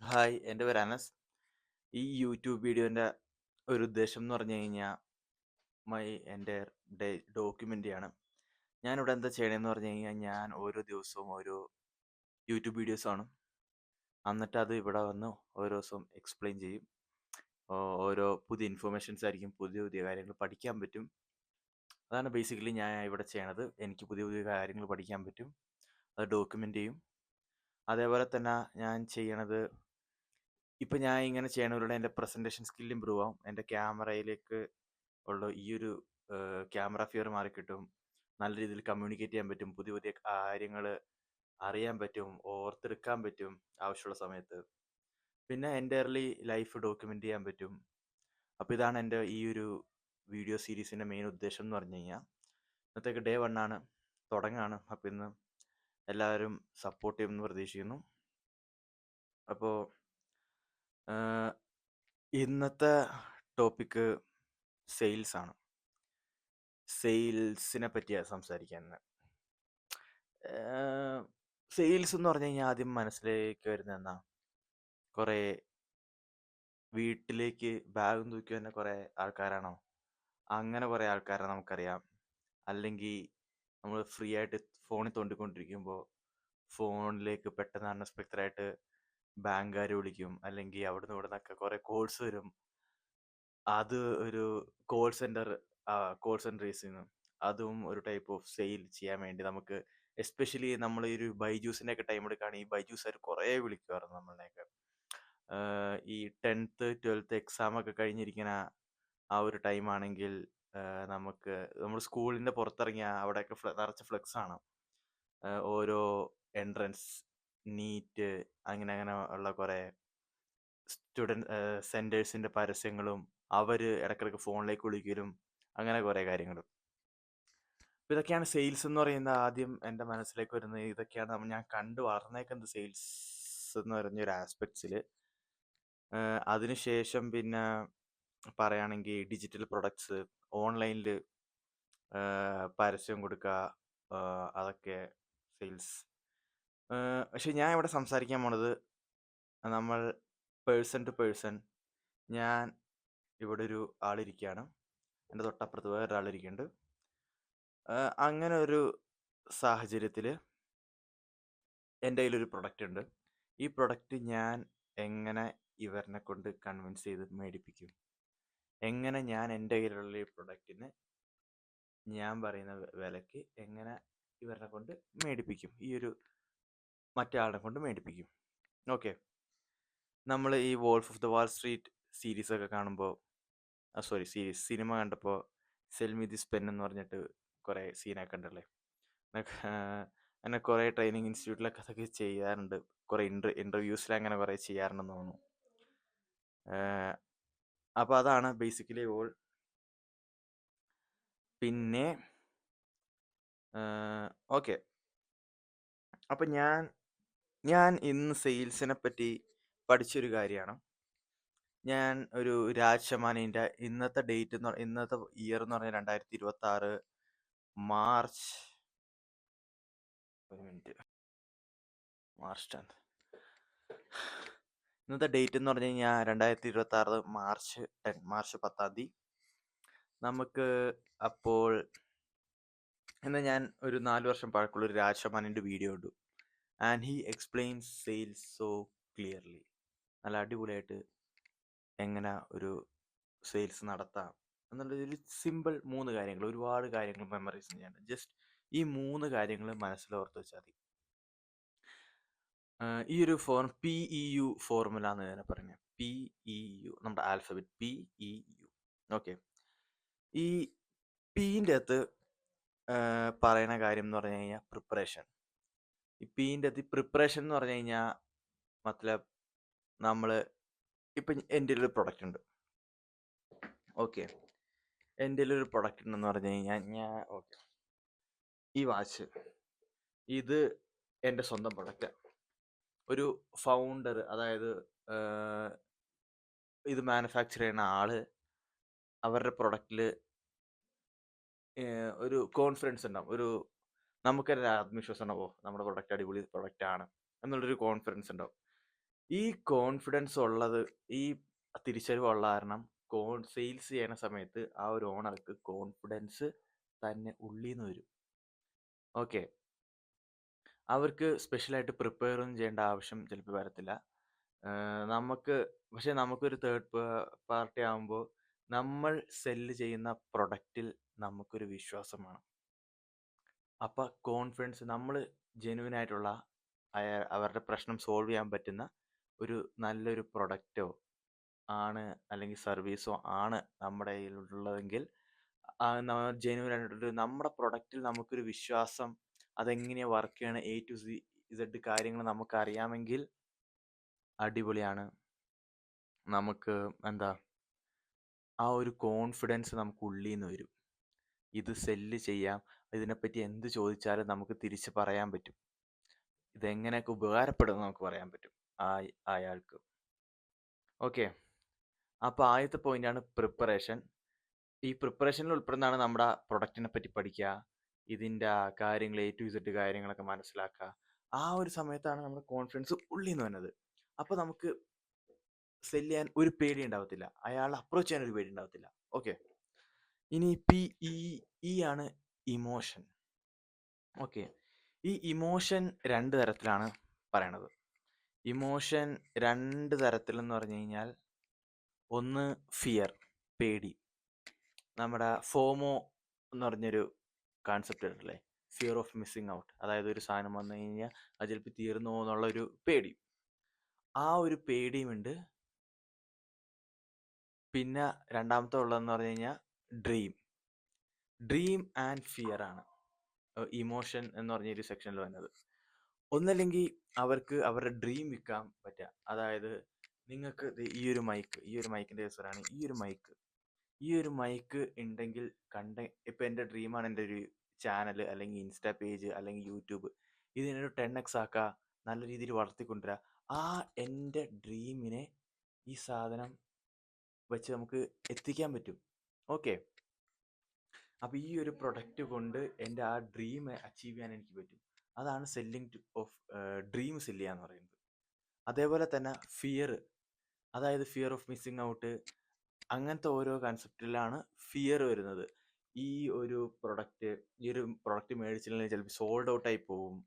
Hi, എൻ്റെ പേര് അനസ്. ഈ യൂട്യൂബ് വീഡിയോൻ്റെ ഒരു ഉദ്ദേശം എന്ന് പറഞ്ഞു കഴിഞ്ഞാൽ എൻ്റെ ഡോക്യുമെൻ്ററി ആണ്. ഞാനിവിടെ എന്താ ചെയ്യണമെന്ന് പറഞ്ഞു കഴിഞ്ഞാൽ ഞാൻ ഓരോ ദിവസവും ഓരോ യൂട്യൂബ് വീഡിയോസ് ആണ്. എന്നിട്ട് അത് ഇവിടെ വന്ന് ഓരോ ദിവസവും എക്സ്പ്ലെയിൻ ചെയ്യും. ഓരോ പുതിയ ഇൻഫർമേഷൻസ് ആയിരിക്കും, പുതിയ പുതിയ കാര്യങ്ങൾ പഠിക്കാൻ പറ്റും. അതാണ് ബേസിക്കലി ഞാൻ ഇവിടെ ചെയ്യണത്. എനിക്ക് പുതിയ പുതിയ കാര്യങ്ങൾ പഠിക്കാൻ പറ്റും, അത് ഡോക്യുമെൻ്റ് ചെയ്യും. അതേപോലെ തന്നെ ഞാൻ ചെയ്യണത്, ഇപ്പം ഞാൻ ഇങ്ങനെ ചെയ്യണവരുടെ എൻ്റെ പ്രസൻറ്റേഷൻ സ്കിൽ ഇമ്പ്രൂവ് ആവും. എൻ്റെ ക്യാമറയിലേക്ക് ഉള്ള ഈ ഒരു ക്യാമറ ഫിയർ മാറിക്കിട്ടും. നല്ല രീതിയിൽ കമ്മ്യൂണിക്കേറ്റ് ചെയ്യാൻ പറ്റും, പുതിയ പുതിയ കാര്യങ്ങൾ അറിയാൻ പറ്റും, ഓർത്തെടുക്കാൻ പറ്റും ആവശ്യമുള്ള സമയത്ത്. പിന്നെ എൻ്റയർലി ലൈഫ് ഡോക്യുമെൻ്റ് ചെയ്യാൻ പറ്റും. അപ്പോൾ ഇതാണ് എൻ്റെ ഈ ഒരു വീഡിയോ സീരീസിൻ്റെ മെയിൻ ഉദ്ദേശം എന്ന് പറഞ്ഞു കഴിഞ്ഞാൽ. ഇന്നത്തേക്ക് ഡേ 1 ആണ്, തുടങ്ങാണ്. അപ്പോൾ ഇന്ന് എല്ലാവരും സപ്പോർട്ട് ചെയ്യുമെന്ന് പ്രതീക്ഷിക്കുന്നു. അപ്പോൾ ഇന്നത്തെ ടോപ്പിക്ക് സെയിൽസ് ആണ്. സെയിൽസിനെ പറ്റിയാണ് സംസാരിക്കാൻ. സെയിൽസ് എന്ന് പറഞ്ഞു കഴിഞ്ഞാൽ ആദ്യം മനസ്സിലേക്ക് വരുന്നത് എന്നാ, കുറേ വീട്ടിലേക്ക് ബാഗും തൂക്കി വരുന്ന കുറേ ആൾക്കാരാണോ? അങ്ങനെ കുറേ ആൾക്കാരെ നമുക്കറിയാം. അല്ലെങ്കിൽ നമ്മൾ ഫ്രീ ആയിട്ട് ഫോണിൽ തോണ്ടിക്കൊണ്ടിരിക്കുമ്പോൾ ഫോണിലേക്ക് പെട്ടെന്ന് അൺഎക്സ്പെക്റ്റഡായിട്ട് ബാങ്കുകാർ വിളിക്കും, അല്ലെങ്കിൽ അവിടുന്ന് ഇവിടെ നിന്നൊക്കെ കുറേ കോൾസ് വരും. അത് ഒരു call centre call centre use ചെയ്യുന്നു. അതും ഒരു ടൈപ്പ് ഓഫ് സെയിൽ ചെയ്യാൻ വേണ്ടി നമുക്ക്, എസ്പെഷ്യലി നമ്മൾ ഈ ഒരു ബൈജൂസിൻ്റെ ഒക്കെ ടൈം എടുക്കുകയാണെങ്കിൽ ഈ ബൈജൂസുകാർ കുറേ വിളിക്കുമായിരുന്നു നമ്മളെയൊക്കെ. ഈ 10th 12th എക്സാം ഒക്കെ കഴിഞ്ഞിരിക്കുന്ന ആ ഒരു ടൈമാണെങ്കിൽ നമുക്ക് നമ്മൾ സ്കൂളിൻ്റെ പുറത്തിറങ്ങിയ അവിടെയൊക്കെ നിറച്ച് ഫ്ലെക്സ് ആണ്. ഓരോ എൻട്രൻസ്, നീറ്റ്, അങ്ങനെ അങ്ങനെ ഉള്ള കുറേ സ്റ്റുഡൻറ് സെൻറ്റേഴ്സിൻ്റെ പരസ്യങ്ങളും അവർ ഇടയ്ക്കിടയ്ക്ക് ഫോണിലേക്ക് വിളിക്കലും അങ്ങനെ കുറേ കാര്യങ്ങളും. അപ്പോൾ ഇതൊക്കെയാണ് സെയിൽസ് എന്ന് പറയുന്നത്. ആദ്യം എൻ്റെ മനസ്സിലേക്ക് വരുന്നത് ഇതൊക്കെയാണ്. ഞാൻ കണ്ടു വളർന്നേക്കുന്നത് സെയിൽസ് എന്ന് പറഞ്ഞൊരു ആസ്പെക്ട്സിൽ. അതിനുശേഷം പിന്നെ പറയുകയാണെങ്കിൽ ഡിജിറ്റൽ പ്രൊഡക്ട്സ്, ഓൺലൈനിൽ പരസ്യം കൊടുക്കുക, അതൊക്കെ സെയിൽസ്. പക്ഷെ ഞാൻ ഇവിടെ സംസാരിക്കാൻ പോണത് നമ്മൾ പേഴ്സൺ ടു പേഴ്സൺ. ഞാൻ ഇവിടെ ഒരു ആളിരിക്കുകയാണ്, എൻ്റെ തൊട്ടപ്പുറത്ത് വേറൊരാളിരിക്കുന്നുണ്ട്. അങ്ങനെ ഒരു സാഹചര്യത്തിൽ എൻ്റെ കയ്യിലൊരു പ്രൊഡക്റ്റ് ഉണ്ട്. ഈ പ്രൊഡക്റ്റ് ഞാൻ എങ്ങനെ ഇവരിനെ കൊണ്ട് കൺവിൻസ് ചെയ്ത് മേടിപ്പിക്കും, എങ്ങനെ ഞാൻ എൻ്റെ കയ്യിലുള്ള ഈ പ്രൊഡക്റ്റിന് ഞാൻ പറയുന്ന വിലയ്ക്ക് എങ്ങനെ ഇവരെ കൊണ്ട് മേടിപ്പിക്കും, ഈ ഒരു മറ്റേ ആളിനെ കൊണ്ട് മേടിപ്പിക്കും. ഓക്കെ, നമ്മൾ ഈ wolf of the wall street സീരീസൊക്കെ കാണുമ്പോൾ, സിനിമ കണ്ടപ്പോൾ സെൽമി ദിസ് പെൻ എന്ന് പറഞ്ഞിട്ട് കുറേ സീനൊക്കെ ഉണ്ടല്ലേ. അങ്ങനെ കുറേ ട്രെയിനിങ് ഇൻസ്റ്റിറ്റ്യൂട്ടിലൊക്കെ അതൊക്കെ ചെയ്യാറുണ്ട്. കുറേ ഇൻ്റർവ്യൂസിൽ അങ്ങനെ കുറേ ചെയ്യാറുണ്ടെന്ന് തോന്നുന്നു. അപ്പോൾ അതാണ് ബേസിക്കലി ഓൾ. പിന്നെ ഓക്കെ, അപ്പം ഞാൻ ഇന്ന് സെയിൽസിനെ പറ്റി പഠിച്ചൊരു കാര്യമാണ്. ഞാൻ ഒരു രാജ് ശമാനിൻ്റെ ഇന്നത്തെ ഡേറ്റ് ഇന്നത്തെ ഇയർ എന്ന് പറഞ്ഞാൽ 2026 മാർച്ച് 10th. ഇന്നത്തെ ഡേറ്റ് എന്ന് പറഞ്ഞു കഴിഞ്ഞാൽ 2026 മാർച്ച് 10th. നമുക്ക് അപ്പോൾ ഇന്ന് ഞാൻ ഒരു 4 വർഷം പഴക്കമുള്ളൊരു രാജ് ശമാനിൻ്റെ വീഡിയോ ഉണ്ട്. And he explains sales so clearly. നല്ല അടിപൊളിയായിട്ട് എങ്ങനെ ഒരു സെയിൽസ് നടത്താം എന്നുള്ളൊരു സിമ്പിൾ 3 കാര്യങ്ങൾ, ഒരുപാട് കാര്യങ്ങൾ മെമ്മറൈസ് ചെയ്യാണ്ട്. ജസ്റ്റ് ഈ 3 കാര്യങ്ങൾ മനസ്സിലോർത്ത് വെച്ചാൽ മതി. ഈ ഒരു PEU ഫോർമുല എന്ന് തന്നെ പറയുന്നത്. PEU, നമ്മുടെ ആൽഫബറ്റ് PEU. ഓക്കെ, ഈ പീൻ്റെ അകത്ത് പറയുന്ന കാര്യം എന്ന് പറഞ്ഞു കഴിഞ്ഞാൽ പ്രിപ്പറേഷൻ. ഈ പീൻ്റെ അകത്ത് പ്രിപ്പറേഷൻ എന്ന് പറഞ്ഞു കഴിഞ്ഞാൽ മത്ലബ് നമ്മൾ ഇപ്പം എൻ്റെ ഒരു പ്രൊഡക്റ്റ് ഉണ്ട്. ഓക്കെ, എൻ്റെ ഒരു പ്രൊഡക്റ്റ് ഉണ്ടെന്ന് പറഞ്ഞു കഴിഞ്ഞാൽ ഓക്കെ, ഈ വാച്ച് ഇത് എൻ്റെ സ്വന്തം പ്രൊഡക്റ്റാണ്. ഒരു ഫൗണ്ടർ, അതായത് ഇത് മാനുഫാക്ചർ ചെയ്യുന്ന ആള് അവരുടെ പ്രൊഡക്റ്റിൽ ഒരു കോൺഫിഡൻസ് ഉണ്ടാവും, നമുക്കൊരു ആത്മവിശ്വാസം ഉണ്ടാവും, നമ്മുടെ പ്രൊഡക്റ്റ് അടിപൊളി പ്രൊഡക്റ്റ് ആണ് എന്നുള്ളൊരു കോൺഫിഡൻസ് ഉണ്ടാവും. ഈ കോൺഫിഡൻസ് ഉള്ളത്, ഈ തിരിച്ചറിവുള്ള കാരണം സെയിൽസ് ചെയ്യണ സമയത്ത് ആ ഒരു ഓണർക്ക് കോൺഫിഡൻസ് തന്നെ ഉള്ളീന്ന് വരും. ഓക്കെ. അവർക്ക് സ്പെഷ്യലായിട്ട് പ്രിപ്പയർ ഒന്നും ചെയ്യേണ്ട ആവശ്യം ചിലപ്പോൾ വരത്തില്ല. നമുക്കൊരു തേർഡ് പാർട്ടി ആകുമ്പോൾ നമ്മൾ സെല്ല് ചെയ്യുന്ന പ്രൊഡക്റ്റിൽ നമുക്കൊരു വിശ്വാസം വേണം. അപ്പം കോൺഫിഡൻസ്, നമ്മൾ ജെന്യുവൻ ആയിട്ടുള്ള അവരുടെ പ്രശ്നം സോൾവ് ചെയ്യാൻ പറ്റുന്ന ഒരു നല്ലൊരു പ്രൊഡക്റ്റോ ആണ് അല്ലെങ്കിൽ സർവീസോ ആണ് നമ്മുടെ കയ്യിലുള്ളതെങ്കിൽ ജെന്യുവൻ ആയിട്ടൊരു നമ്മുടെ പ്രൊഡക്റ്റിൽ നമുക്കൊരു വിശ്വാസം, അതെങ്ങനെയാണ് വർക്ക് ചെയ്യണ A to Z കാര്യങ്ങൾ നമുക്കറിയാമെങ്കിൽ അടിപൊളിയാണ്. നമുക്ക് ആ ഒരു കോൺഫിഡൻസ് നമുക്ക് ഉള്ളിൽ നിന്ന് വരും. ഇത് സെല്ല് ചെയ്യാം, ഇതിനെപ്പറ്റി എന്ത് ചോദിച്ചാലും നമുക്ക് തിരിച്ച് പറയാൻ പറ്റും, ഇതെങ്ങനെയൊക്കെ ഉപകാരപ്പെടുമെന്ന് നമുക്ക് പറയാൻ പറ്റും അയാൾക്ക്. ഓക്കെ. അപ്പോൾ ആദ്യത്തെ പോയിന്റാണ് പ്രിപ്പറേഷൻ. ഈ പ്രിപ്പറേഷനിൽ ഉൾപ്പെടുന്നതാണ് നമ്മുടെ പ്രൊഡക്റ്റിനെ പറ്റി പഠിക്കുക, ഇതിൻ്റെ കാര്യങ്ങൾ A to Z കാര്യങ്ങളൊക്കെ മനസ്സിലാക്കുക. ആ ഒരു സമയത്താണ് നമ്മുടെ കോൺഫിഡൻസ് ഉള്ളിൽ നിന്ന് വരുന്നത്. അപ്പോൾ നമുക്ക് സെല് ചെയ്യാൻ ഒരു പേടി ഉണ്ടാവത്തില്ല, അയാളെ അപ്രോച്ച് ചെയ്യാൻ ഒരു പേടി ഉണ്ടാവത്തില്ല. ഓക്കെ. ഇനി ഈ ആണ് ഇമോഷൻ. ഓക്കെ. ഈ ഇമോഷൻ 2 തരത്തിലാണ് പറയണത്. ഇമോഷൻ 2 തരത്തിലെന്ന് പറഞ്ഞു കഴിഞ്ഞാൽ, ഒന്ന് ഫിയർ, പേടി. നമ്മുടെ ഫോമോ എന്ന് പറഞ്ഞൊരു കാൺസെപ്റ്റ് ഉണ്ടല്ലേ, ഫിയർ ഓഫ് മിസ്സിങ് ഔട്ട്. അതായത് ഒരു സാധനം വന്നു കഴിഞ്ഞാൽ അത് ചിലപ്പോൾ തീർന്നു എന്നുള്ളൊരു പേടി. ആ ഒരു പേടിയുമുണ്ട്. പിന്നെ രണ്ടാമത്തെ ഉള്ളതെന്ന് പറഞ്ഞു കഴിഞ്ഞാൽ ഡ്രീം ആൻഡ് ഫിയർ ആണ് ഇമോഷൻ എന്ന് പറഞ്ഞൊരു സെക്ഷനിൽ വന്നത്. ഒന്നല്ലെങ്കിൽ അവർക്ക് അവരുടെ ഡ്രീം വിൽക്കാൻ പറ്റുക. അതായത് നിങ്ങൾക്ക് ഈ ഒരു മൈക്കിൻ്റെ കേസറാണ്, ഈ ഒരു മൈക്ക് ഉണ്ടെങ്കിൽ ഇപ്പം എൻ്റെ ഡ്രീമാണ് എൻ്റെ ഒരു ചാനൽ അല്ലെങ്കിൽ ഇൻസ്റ്റാ പേജ് അല്ലെങ്കിൽ യൂട്യൂബ്, ഇതിനൊരു 10x ആക്കുക, നല്ല രീതിയിൽ വളർത്തിക്കൊണ്ടുവരിക. ആ എൻ്റെ ഡ്രീമിനെ ഈ സാധനം വെച്ച് നമുക്ക് എത്തിക്കാൻ പറ്റും. ഓക്കെ. അപ്പോൾ ഈ ഒരു പ്രൊഡക്റ്റ് കൊണ്ട് എൻ്റെ ആ ഡ്രീം അച്ചീവ് ചെയ്യാൻ എനിക്ക് പറ്റും. അതാണ് സെല്ലിങ് ഓഫ് ഡ്രീം സെല്ല് ചെയ്യുക എന്ന് പറയുന്നത്. അതേപോലെ തന്നെ ഫിയർ, അതായത് ഫിയർ ഓഫ് മിസ്സിങ് ഔട്ട്, അങ്ങനത്തെ ഓരോ കൺസെപ്റ്റിലാണ് ഫിയർ വരുന്നത്. ഈ ഒരു പ്രൊഡക്റ്റ് മേടിച്ചില്ലെങ്കിൽ ചിലപ്പോൾ സോൾഡ് ഔട്ടായി പോകും,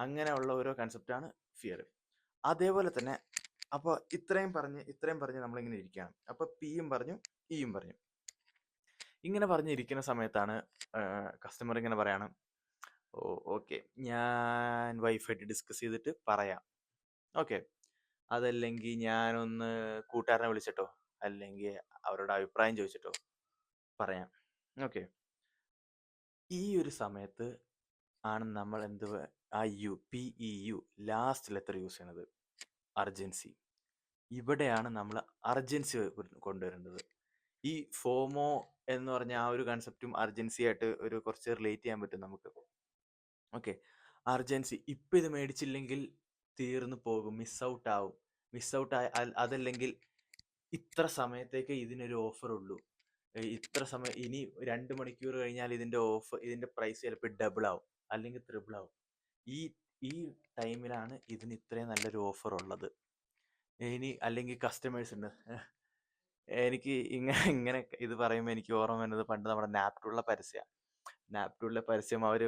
അങ്ങനെയുള്ള ഓരോ കൺസെപ്റ്റാണ് ഫിയർ. അതേപോലെ തന്നെ അപ്പോൾ ഇത്രയും പറഞ്ഞ് നമ്മളിങ്ങനെ ഇരിക്കുകയാണ്. അപ്പോൾ പിയും പറഞ്ഞു ഇയും പറഞ്ഞു. ഇങ്ങനെ പറഞ്ഞിരിക്കുന്ന സമയത്താണ് കസ്റ്റമർ ഇങ്ങനെ പറയണം, ഓക്കെ ഞാൻ വൈഫായിട്ട് ഡിസ്കസ് ചെയ്തിട്ട് പറയാം. ഓക്കെ. അതല്ലെങ്കിൽ ഞാനൊന്ന് കൂട്ടുകാരനെ വിളിച്ചിട്ടോ അല്ലെങ്കിൽ അവരുടെ അഭിപ്രായം ചോദിച്ചിട്ടോ പറയാം. ഓക്കെ. ഈ ഒരു സമയത്ത് ആണ് നമ്മൾ PEU ലാസ്റ്റ് ലെറ്റർ യൂസ് ചെയ്യണത്, അർജൻസി. ഇവിടെയാണ് നമ്മൾ അർജൻസി കൊണ്ടുവരേണ്ടത്. ഈ ഫോമോ എന്ന് പറഞ്ഞ ആ ഒരു കൺസെപ്റ്റും അർജൻസി ആയിട്ട് കുറച്ച് റിലേറ്റ് ചെയ്യാൻ പറ്റും നമുക്ക്. ഓക്കെ. അർജൻസി, ഇപ്പം ഇത് മേടിച്ചില്ലെങ്കിൽ തീർന്നു പോകും, മിസ് ഔട്ട് ആവും. അതല്ലെങ്കിൽ ഇത്ര സമയത്തേക്ക് ഇതിനൊരു ഓഫർ ഉള്ളൂ, ഇത്ര സമയം, ഇനി 2 മണിക്കൂർ കഴിഞ്ഞാൽ ഇതിന്റെ പ്രൈസ് ചിലപ്പോൾ ഡബിൾ ആവും അല്ലെങ്കിൽ ട്രിപ്പിൾ ആവും. ഈ ടൈമിലാണ് ഇതിന് ഇത്രയും നല്ലൊരു ഓഫർ ഉള്ളത്. ഇനി അല്ലെങ്കിൽ കസ്റ്റമേഴ്സ് ഉണ്ട്, എനിക്ക് ഇങ്ങനെ ഇത് പറയുമ്പോൾ എനിക്ക് ഓർമ്മ വരുന്നത് പണ്ട് നമ്മുടെ നാപ്റ്റൂളിലെ പരസ്യം അവർ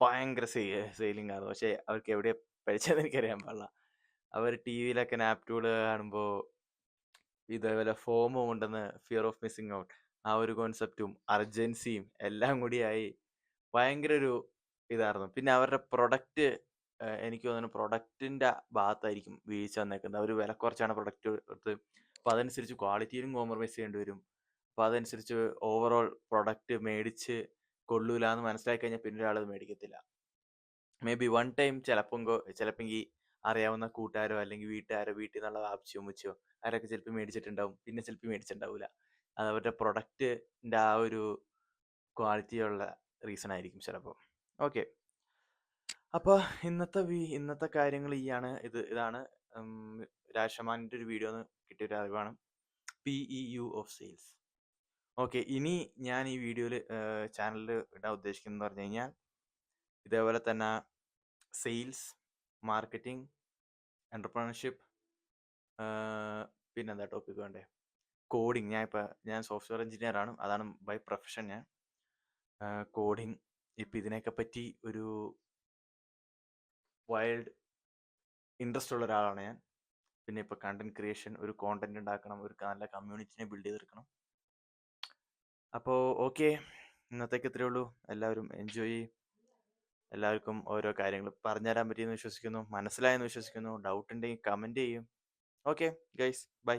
ഭയങ്കര സെയിലിംഗ് ആണ്. പക്ഷെ അവർക്ക് എവിടെയാ പഠിച്ചതെന്ന് എനിക്കറിയാൻ പാടില്ല. അവർ ടി വിയിലൊക്കെ നാപ്റ്റൂൾ കാണുമ്പോൾ ഇതേപോലെ ഫോമോ ഉണ്ടെന്ന്, ഫിയർ ഓഫ് മിസ്സിങ് ഔട്ട്, ആ ഒരു കോൺസെപ്റ്റും അർജൻസിയും എല്ലാം കൂടിയായി ഭയങ്കര ഒരു ഇതായിരുന്നു. പിന്നെ അവരുടെ പ്രൊഡക്റ്റ്, എനിക്ക് തോന്നുന്നു പ്രൊഡക്റ്റിൻ്റെ ഭാഗത്തായിരിക്കും വീഴ്ച വന്നേക്കുന്നത്. അവർ വില കുറച്ചാണ് പ്രൊഡക്റ്റ് എടുത്ത്, അപ്പോൾ അതനുസരിച്ച് ക്വാളിറ്റിയിലും കോംപ്രമൈസ് ചെയ്യേണ്ടി വരും. അപ്പോൾ അതനുസരിച്ച് ഓവറോൾ പ്രൊഡക്റ്റ് മേടിച്ച് കൊള്ളൂല എന്ന് മനസ്സിലാക്കി കഴിഞ്ഞാൽ പിന്നെ ഒരാളത് മേടിക്കത്തില്ല. മേ ബി വൺ ടൈം ചിലപ്പോൾ അറിയാവുന്ന കൂട്ടുകാരോ അല്ലെങ്കിൽ വീട്ടുകാരോ, വീട്ടിൽ നിന്നുള്ള ആവശ്യമോ വെച്ചോ ആരൊക്കെ ചിലപ്പോൾ മേടിച്ചിട്ടുണ്ടാവും, പിന്നെ ചിലപ്പോൾ മേടിച്ചിട്ടുണ്ടാവില്ല. അത് അവരുടെ പ്രൊഡക്റ്റിൻ്റെ ആ ഒരു ക്വാളിറ്റിയുള്ള റീസൺ ആയിരിക്കും ചിലപ്പോൾ. ഓക്കെ. അപ്പോൾ ഇന്നത്തെ കാര്യങ്ങൾ ഇതാണ് രാജശമാനിൻ്റെ ഒരു വീഡിയോ കിട്ടിയൊരു അറിവാണ്, PEU ഓഫ് സെയിൽസ്. ഓക്കെ. ഇനി ഞാൻ ഈ വീഡിയോയിൽ ചാനലിൽ ഇടാൻ ഉദ്ദേശിക്കുന്നത് പറഞ്ഞു കഴിഞ്ഞാൽ, ഇതേപോലെ തന്നെ സെയിൽസ്, മാർക്കറ്റിംഗ്, എൻ്റർപ്രണർഷിപ്പ്, പിന്നെന്താ ടോപ്പിക് വേണ്ടേ? കോഡിങ്. ഞാൻ സോഫ്റ്റ്വെയർ എഞ്ചിനീയർ ആണ്. അതാണ് ബൈ പ്രൊഫഷൻ ഞാൻ. കോഡിങ്. ഇപ്പം ഇതിനെയൊക്കെ പറ്റി ഒരു വൈൽഡ് ഇൻട്രസ്റ്റ് ഉള്ള ഒരാളാണ് ഞാൻ. പിന്നെ ഇപ്പോൾ കണ്ടന്റ് ക്രിയേഷൻ, ഒരു കോണ്ടന്റ് ഉണ്ടാക്കണം, ഒരു നല്ല കമ്മ്യൂണിറ്റിനെ ബിൽഡ് ചെയ്തെടുക്കണം. അപ്പോൾ ഓക്കെ, ഇന്നത്തേക്ക് ഇത്രയേ ഉള്ളൂ. എല്ലാവരും എൻജോയ് ചെയ്യും. എല്ലാവർക്കും ഓരോ കാര്യങ്ങൾ പറഞ്ഞുതരാൻ പറ്റിയെന്ന് വിശ്വസിക്കുന്നു, മനസ്സിലായെന്ന് വിശ്വസിക്കുന്നു. ഡൗട്ട് ഉണ്ടെങ്കിൽ കമൻറ്റ് ചെയ്യും. Okay guys, by.